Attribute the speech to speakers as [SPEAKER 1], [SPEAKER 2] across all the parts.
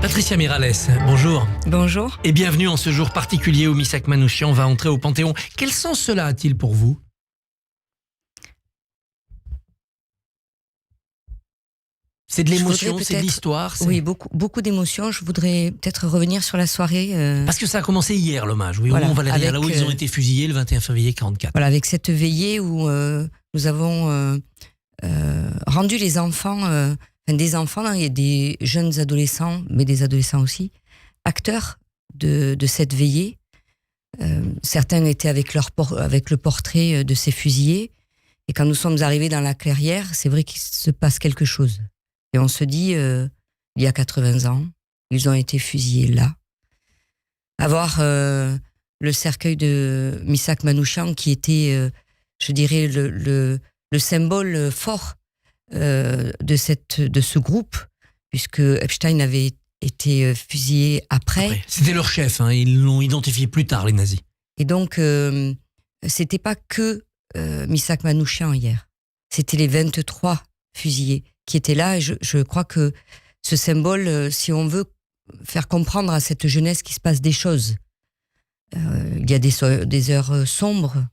[SPEAKER 1] Patricia Mirales, bonjour.
[SPEAKER 2] Bonjour.
[SPEAKER 1] Et bienvenue en ce jour particulier où Missak Manouchian va entrer au Panthéon. Quel sens cela a-t-il pour vous ? C'est de l'émotion, c'est de l'histoire.
[SPEAKER 2] Oui, beaucoup d'émotions. Je voudrais peut-être revenir sur la soirée.
[SPEAKER 1] Parce que ça a commensé hier, l'hommage. Oui,
[SPEAKER 2] voilà,
[SPEAKER 1] au Mont-Valérien, là où ils ont été fusillés le 21 février 1944.
[SPEAKER 2] Voilà, avec cette veillée où nous avons rendu les enfants, des enfants et des jeunes adolescents, mais des adolescents aussi, acteurs de cette veillée. Certains étaient avec le portrait de ces fusillés. Et quand nous sommes arrivés dans la clairière, c'est vrai qu'il se passe quelque chose. Et on se dit, il y a 80 ans, ils ont été fusillés là. Avoir le cercueil de Missak Manouchian qui était, je dirais, le symbole fort de ce groupe, puisque Epstein avait été fusillé après.
[SPEAKER 1] C'était leur chef, ils l'ont identifié plus tard, les nazis.
[SPEAKER 2] Et donc, c'était pas que Missak Manouchian hier. C'était les 23 fusillés qui étaient là. Et je crois que ce symbole, si on veut faire comprendre à cette jeunesse qu'il se passe des choses, il y a des heures sombres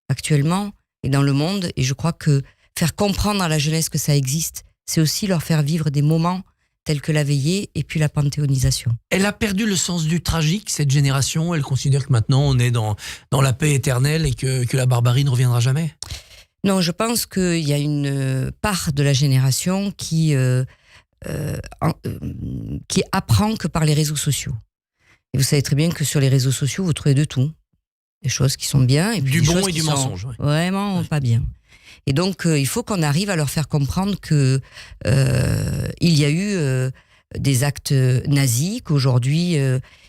[SPEAKER 2] actuellement et dans le monde. Et je crois que faire comprendre à la jeunesse que ça existe, c'est aussi leur faire vivre des moments tels que la veillée et puis la panthéonisation.
[SPEAKER 1] Elle a perdu le sens du tragique, cette génération. Elle considère que maintenant on est dans la paix éternelle et que la barbarie ne reviendra jamais.
[SPEAKER 2] Non, je pense qu'il y a une part de la génération qui apprend que par les réseaux sociaux. Et vous savez très bien que sur les réseaux sociaux, vous trouvez de tout. Des choses qui sont bien et puis
[SPEAKER 1] du
[SPEAKER 2] des
[SPEAKER 1] bon
[SPEAKER 2] choses
[SPEAKER 1] et
[SPEAKER 2] qui
[SPEAKER 1] du
[SPEAKER 2] sont
[SPEAKER 1] mensonge.
[SPEAKER 2] Vraiment pas bien. Et donc, il faut qu'on arrive à leur faire comprendre que il y a eu des actes nazis, qu'aujourd'hui,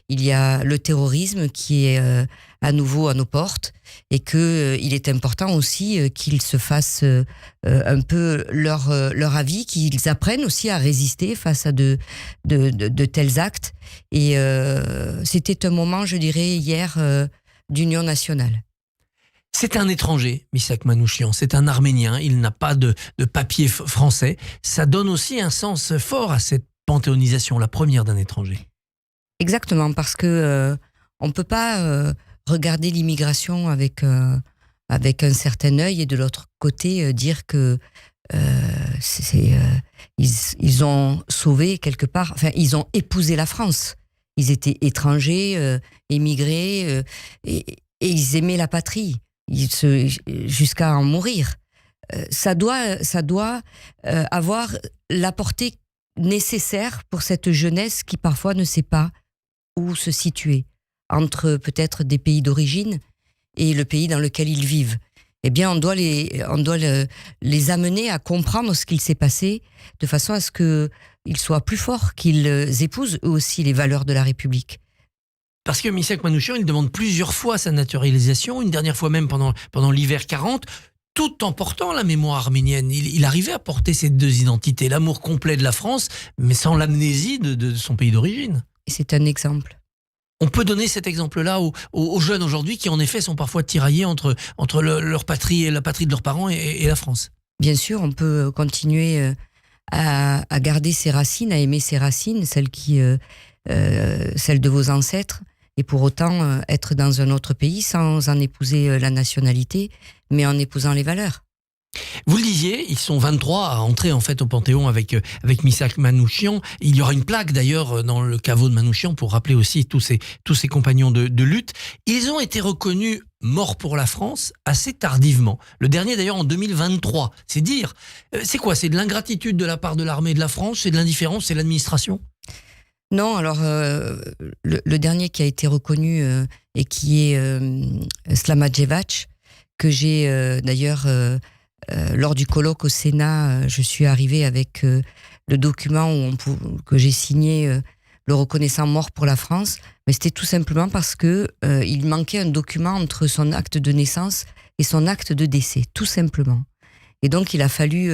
[SPEAKER 2] il y a le terrorisme qui est à nouveau à nos portes et qu'il est important aussi qu'ils se fassent un peu leur avis, qu'ils apprennent aussi à résister face à de tels actes. Et c'était un moment, je dirais, hier, d'union nationale.
[SPEAKER 1] C'est un étranger, Missak Manouchian, c'est un Arménien, il n'a pas de papier français. Ça donne aussi un sens fort à cette panthéonisation, la première d'un étranger.
[SPEAKER 2] Exactement, parce que on ne peut pas regarder l'immigration avec un certain œil et de l'autre côté dire que ils ont sauvé quelque part, enfin ils ont épousé la France. Ils étaient étrangers, émigrés, et ils aimaient la patrie. Jusqu'à en mourir. Ça doit avoir la portée nécessaire pour cette jeunesse qui parfois ne sait pas où se situer entre peut-être des pays d'origine et le pays dans lequel ils vivent. Eh bien, on doit les amener à comprendre ce qu'il s'est passé de façon à ce qu'ils soient plus forts, qu'ils épousent eux aussi les valeurs de la République.
[SPEAKER 1] Parce que Missak Manouchian, il demande plusieurs fois sa naturalisation, une dernière fois même pendant l'hiver 40, tout en portant la mémoire arménienne. Il arrivait à porter ces deux identités, l'amour complet de la France, mais sans l'amnésie de son pays d'origine.
[SPEAKER 2] Et c'est un exemple.
[SPEAKER 1] On peut donner cet exemple-là aux jeunes aujourd'hui qui, en effet, sont parfois tiraillés entre leur patrie et la patrie de leurs parents et la France.
[SPEAKER 2] Bien sûr, on peut continuer à garder ses racines, à aimer ses racines, celles de vos ancêtres, et pour autant être dans un autre pays sans en épouser la nationalité, mais en épousant les valeurs.
[SPEAKER 1] Vous le disiez, ils sont 23 à entrer en fait au Panthéon avec Missak Manouchian. Il y aura une plaque d'ailleurs dans le caveau de Manouchian pour rappeler aussi tous ses compagnons de lutte. Ils ont été reconnus morts pour la France assez tardivement. Le dernier d'ailleurs en 2023. C'est dire. C'est quoi ? C'est de l'ingratitude de la part de l'armée de la France ? C'est de l'indifférence ? C'est l'administration ?
[SPEAKER 2] Non, alors le dernier qui a été reconnu et qui est Slama Djevac, que j'ai d'ailleurs lors du colloque au Sénat, je suis arrivée avec le document que j'ai signé, le reconnaissant mort pour la France, mais c'était tout simplement parce que il manquait un document entre son acte de naissance et son acte de décès, tout simplement. Et donc il a fallu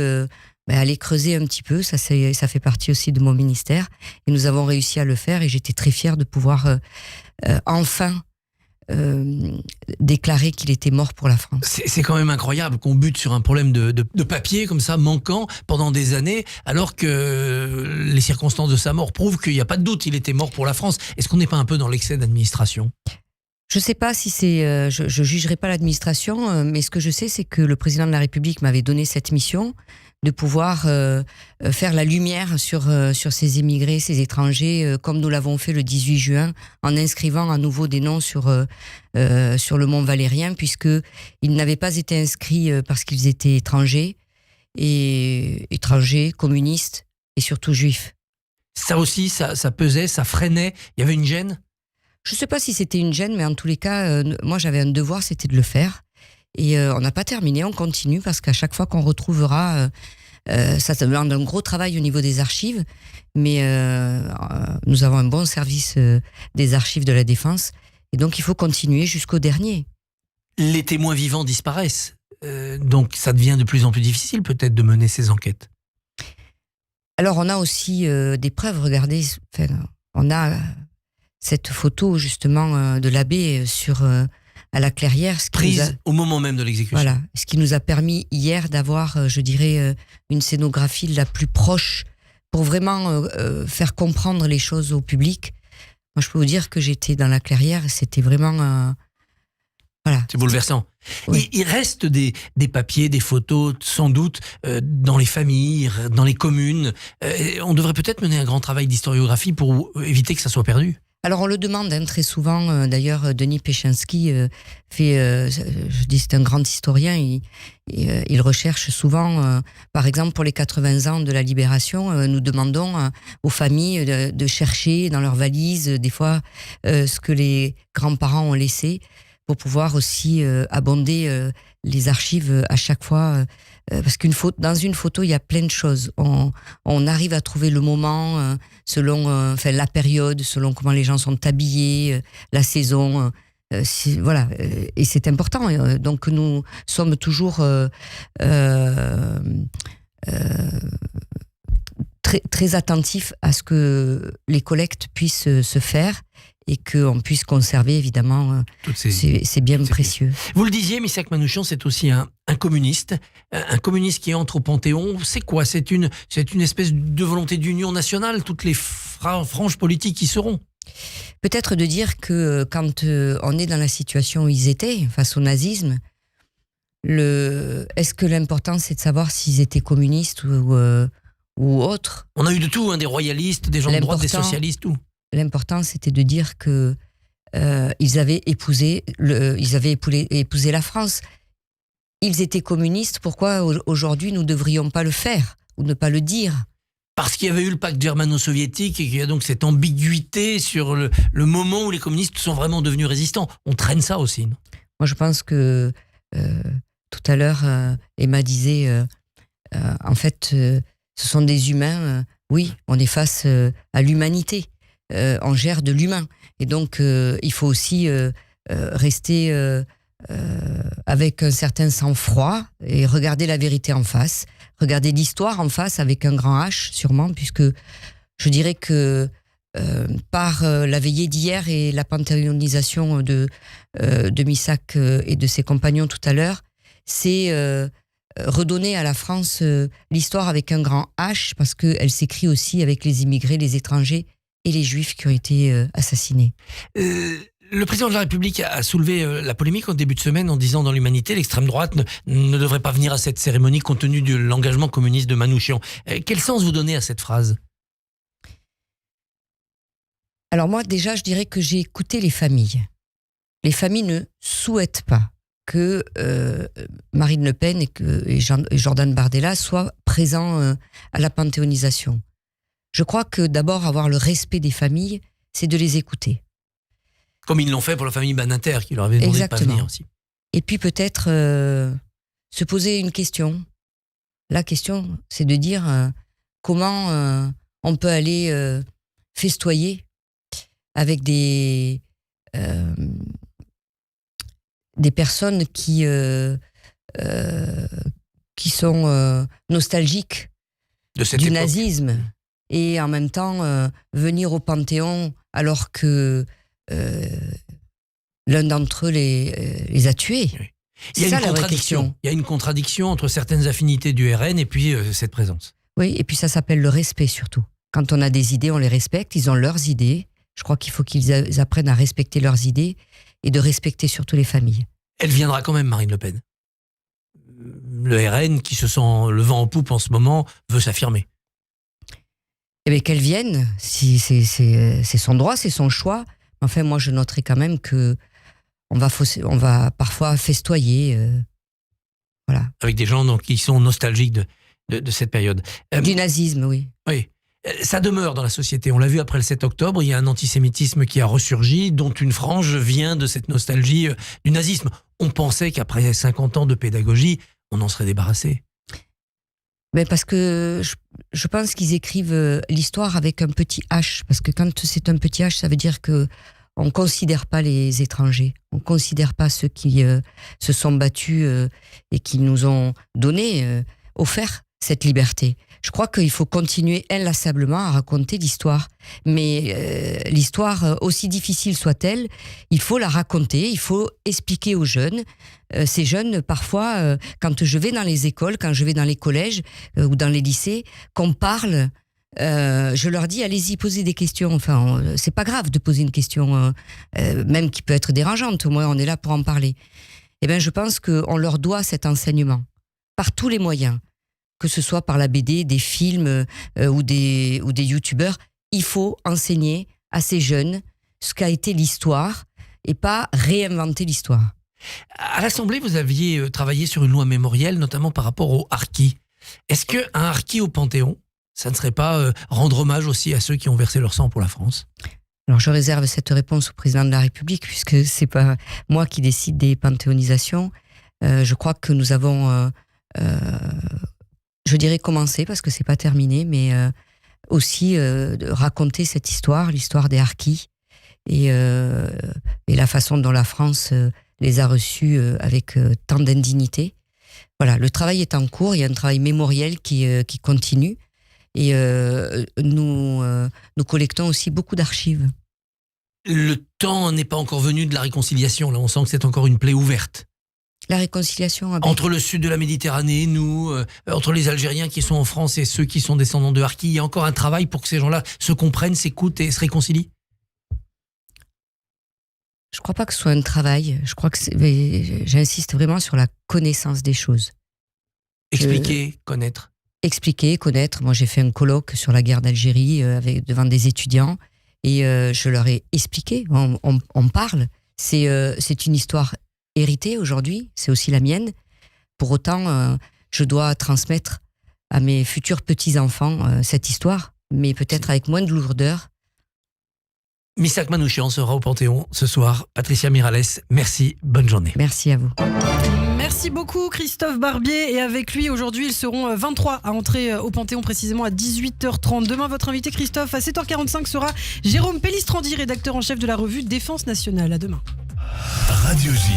[SPEAKER 2] aller creuser un petit peu, ça fait partie aussi de mon ministère, et nous avons réussi à le faire, et j'étais très fière de pouvoir enfin déclaré qu'il était mort pour la France.
[SPEAKER 1] C'est quand même incroyable qu'on bute sur un problème de papier comme ça, manquant pendant des années, alors que les circonstances de sa mort prouvent qu'il n'y a pas de doute, il était mort pour la France. Est-ce qu'on n'est pas un peu dans l'excès d'administration ?
[SPEAKER 2] Je ne sais pas si c'est... je jugerai pas l'administration, mais ce que je sais, c'est que le président de la République m'avait donné cette mission de pouvoir faire la lumière sur ces immigrés, ces étrangers, comme nous l'avons fait le 18 juin, en inscrivant à nouveau des noms sur le Mont Valérien, puisqu'ils n'avaient pas été inscrits parce qu'ils étaient étrangers, communistes et surtout juifs.
[SPEAKER 1] Ça aussi, ça pesait, ça freinait, il y avait une gêne ?
[SPEAKER 2] Je ne sais pas si c'était une gêne, mais en tous les cas, moi j'avais un devoir, c'était de le faire. Et on n'a pas terminé, on continue, parce qu'à chaque fois qu'on retrouvera, ça demande un gros travail au niveau des archives, mais nous avons un bon service des archives de la Défense, et donc il faut continuer jusqu'au dernier.
[SPEAKER 1] Les témoins vivants disparaissent, donc ça devient de plus en plus difficile peut-être de mener ces enquêtes.
[SPEAKER 2] Alors on a aussi des preuves, regardez, on a cette photo justement de l'abbé à la Clairière.
[SPEAKER 1] Prise au moment même de l'exécution.
[SPEAKER 2] Voilà, ce qui nous a permis hier d'avoir, je dirais, une scénographie la plus proche pour vraiment faire comprendre les choses au public. Moi, je peux vous dire que j'étais dans la Clairière, c'était vraiment... voilà.
[SPEAKER 1] C'est bouleversant.
[SPEAKER 2] Oui.
[SPEAKER 1] Il reste des papiers, des photos, sans doute, dans les familles, dans les communes. On devrait peut-être mener un grand travail d'historiographie pour éviter que ça soit perdu.
[SPEAKER 2] Alors on le demande très souvent, d'ailleurs Denis Péchinski je dis c'est un grand historien, il recherche souvent, par exemple pour les 80 ans de la Libération, nous demandons aux familles de chercher dans leurs valises des fois ce que les grands-parents ont laissé pour pouvoir aussi abonder les archives à chaque fois. Parce dans une photo, il y a plein de choses. On arrive à trouver le moment selon la période, selon comment les gens sont habillés, la saison. Voilà, et c'est important. Donc nous sommes toujours très, très attentifs à ce que les collectes puissent se faire et qu'on puisse conserver, évidemment, ces biens précieux.
[SPEAKER 1] Vous le disiez, Missak Manouchian, c'est aussi un communiste qui entre au Panthéon. C'est quoi ? C'est une espèce de volonté d'union nationale, toutes les franges politiques qui seront.
[SPEAKER 2] Peut-être de dire que quand on est dans la situation où ils étaient, face au nazisme, est-ce que l'important c'est de savoir s'ils étaient communistes ou autres ?
[SPEAKER 1] On a eu de tout, des royalistes, des gens de droite, des socialistes, tout.
[SPEAKER 2] L'important, c'était de dire que ils avaient épousé la France. Ils étaient communistes. Pourquoi aujourd'hui nous ne devrions pas le faire ou ne pas le dire ?
[SPEAKER 1] Parce qu'il y avait eu le pacte germano-soviétique et qu'il y a donc cette ambiguïté sur le moment où les communistes sont vraiment devenus résistants. On traîne ça aussi, non ?
[SPEAKER 2] Moi, je pense que tout à l'heure, Emma disait, en fait, ce sont des humains. Oui, on est face à l'humanité. On gère de l'humain. Et donc, il faut aussi rester avec un certain sang-froid et regarder la vérité en face, regarder l'histoire en face avec un grand H, sûrement, puisque je dirais que par la veillée d'hier et la panthéonisation de Missak et de ses compagnons tout à l'heure, c'est redonner à la France l'histoire avec un grand H, parce qu'elle s'écrit aussi avec les immigrés, les étrangers et les juifs qui ont été assassinés.
[SPEAKER 1] Le président de la République a soulevé la polémique en début de semaine en disant dans l'Humanité, l'extrême droite ne devrait pas venir à cette cérémonie compte tenu de l'engagement communiste de Manouchian. Quel sens vous donnez à cette phrase ?
[SPEAKER 2] Alors moi, déjà, je dirais que j'ai écouté les familles. Les familles ne souhaitent pas que Marine Le Pen et Jordan Bardella soient présents à la panthéonisation. Je crois que d'abord, avoir le respect des familles, c'est de les écouter.
[SPEAKER 1] Comme ils l'ont fait pour la famille Badinter, qui leur avait demandé de ne pas venir aussi.
[SPEAKER 2] Et puis peut-être se poser une question. La question, c'est de dire comment on peut aller festoyer avec des personnes qui sont nostalgiques du nazisme. Et en même temps venir au Panthéon alors que l'un d'entre eux les a tués.
[SPEAKER 1] Oui.
[SPEAKER 2] C'est ça la vraie question.
[SPEAKER 1] Il y a une contradiction entre certaines affinités du RN et puis cette présence.
[SPEAKER 2] Oui, et puis ça s'appelle le respect surtout. Quand on a des idées, on les respecte, ils ont leurs idées. Je crois qu'il faut qu'ils apprennent à respecter leurs idées et de respecter surtout les familles.
[SPEAKER 1] Elle viendra quand même, Marine Le Pen. Le RN, qui se sent le vent en poupe en ce moment, veut s'affirmer.
[SPEAKER 2] Eh bien, qu'elle vienne, si c'est son droit, c'est son choix. Enfin, moi, je noterai quand même que on va parfois festoyer. Voilà.
[SPEAKER 1] Avec des gens donc, qui sont nostalgiques de cette période.
[SPEAKER 2] Du nazisme, oui.
[SPEAKER 1] Oui. Ça demeure dans la société. On l'a vu après le 7 octobre, il y a un antisémitisme qui a ressurgi, dont une frange vient de cette nostalgie du nazisme. On pensait qu'après 50 ans de pédagogie, on en serait débarrassé.
[SPEAKER 2] Mais parce que je pense qu'ils écrivent l'histoire avec un petit H. Parce que quand c'est un petit H, ça veut dire que on ne considère pas les étrangers. On ne considère pas ceux qui se sont battus et qui nous ont offert cette liberté. Je crois qu'il faut continuer inlassablement à raconter l'histoire. Mais l'histoire, aussi difficile soit-elle, il faut la raconter, il faut expliquer aux jeunes. Ces jeunes, parfois, quand je vais dans les écoles, quand je vais dans les collèges ou dans les lycées, qu'on parle, je leur dis, allez-y, posez des questions. Enfin, c'est pas grave de poser une question, même qui peut être dérangeante. Au moins, on est là pour en parler. Eh bien, je pense qu'on leur doit cet enseignement, par tous les moyens. Que ce soit par la BD, des films ou des youtubeurs, il faut enseigner à ces jeunes ce qu'a été l'histoire et pas réinventer l'histoire.
[SPEAKER 1] À l'Assemblée, vous aviez travaillé sur une loi mémorielle, notamment par rapport au harkis. Est-ce qu'un harki au Panthéon, ça ne serait pas rendre hommage aussi à ceux qui ont versé leur sang pour la France ?
[SPEAKER 2] Alors je réserve cette réponse au président de la République, puisque c'est pas moi qui décide des panthéonisations. Je crois que nous avons... je dirais commencer parce que c'est pas terminé, mais aussi de raconter cette histoire, l'histoire des harkis et la façon dont la France les a reçus avec tant d'indignité. Voilà, le travail est en cours, il y a un travail mémoriel qui continue et nous collectons aussi beaucoup d'archives.
[SPEAKER 1] Le temps n'est pas encore venu de la réconciliation, là on sent que c'est encore une plaie ouverte.
[SPEAKER 2] La réconciliation
[SPEAKER 1] entre le sud de la Méditerranée, nous, entre les Algériens qui sont en France et ceux qui sont descendants de harkis, il y a encore un travail pour que ces gens-là se comprennent, s'écoutent et se réconcilient.
[SPEAKER 2] Je ne crois pas que ce soit un travail. Je crois que j'insiste vraiment sur la connaissance des choses.
[SPEAKER 1] Expliquer, connaître.
[SPEAKER 2] Expliquer, connaître. Moi, j'ai fait un colloque sur la guerre d'Algérie devant des étudiants et je leur ai expliqué. On parle. C'est une histoire héritée aujourd'hui, c'est aussi la mienne. Pour autant, je dois transmettre à mes futurs petits-enfants cette histoire, mais peut-être avec moins de lourdeur.
[SPEAKER 1] Missak Manouchian sera au Panthéon ce soir. Patricia Miralles, merci, bonne journée.
[SPEAKER 2] Merci à vous.
[SPEAKER 3] Merci beaucoup Christophe Barbier et avec lui aujourd'hui ils seront 23 à entrer au Panthéon précisément à 18h30. Demain votre invité Christophe à 7h45 sera Jérôme Pellistrandi, rédacteur en chef de la revue Défense Nationale. À demain.
[SPEAKER 4] Radio J.